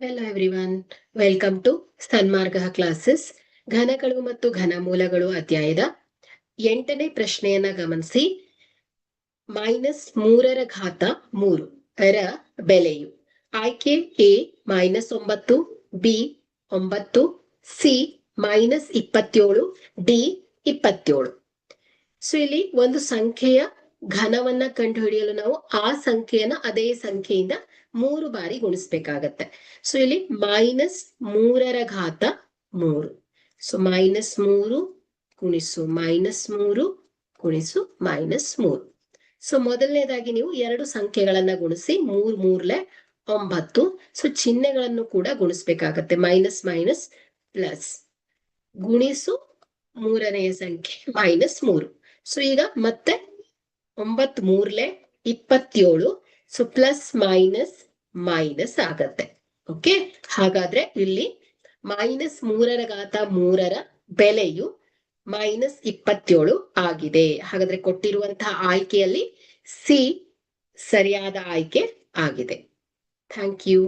Hello everyone, welcome to Sanmarga classes. ಘನಗಳು ಮತ್ತು ಘನಮೂಲಗಳು ಅಧ್ಯಾಯದ 8ನೇ ಪ್ರಶ್ನೆಯನ್ನ ಗಮನಿಸಿ. -3 ರ ಬೆಲೆಯು ಆಯ್ಕೆ A -9, B 9, C -27, D 27. So ಇಲ್ಲಿ ಒಂದು ಸಂಖ್ಯೆಯ ಘನವನ್ನ ಕಂಡುಹಿಡಿಯಲು ನಾವು ಆ ಸಂಖ್ಯೆಯನ್ನ ಅದೇ ಸಂಖ್ಯೆಯಿಂದ 3 ಬಾರಿ ಗುಣಿಸ್ಬೇಕಾಗತ್ತೆ. ಸೊ ಇಲ್ಲಿ -3 ಸೊ -3 ಗುಣಿಸು -3 ಗುಣಿಸು -3. ಸೊ ಮೊದಲನೇದಾಗಿ ನೀವು 2 ಸಂಖ್ಯೆಗಳನ್ನ ಗುಣಿಸಿ 3 3 9. ಸೊ ಚಿಹ್ನೆಗಳನ್ನು ಕೂಡ ಗುಣಿಸ್ಬೇಕಾಗತ್ತೆ. ಮೈನಸ್ ಮೈನಸ್ ಪ್ಲಸ್ ಗುಣಿಸು ಮೂರನೆಯ ಸಂಖ್ಯೆ -3. ಸೊ ಈಗ ಮತ್ತೆ 9 3 27. ಸೊ ಪ್ಲಸ್ ಮೈನಸ್ ಮೈನಸ್ ಆಗತ್ತೆ. ಓಕೆ, ಹಾಗಾದ್ರೆ ಇಲ್ಲಿ -3 ರ ಬೆಲೆಯು -27 ಆಗಿದೆ. ಹಾಗಾದ್ರೆ ಕೊಟ್ಟಿರುವಂತಹ ಆಯ್ಕೆಯಲ್ಲಿ ಸಿ ಸರಿಯಾದ ಆಯ್ಕೆ ಆಗಿದೆ. Thank you.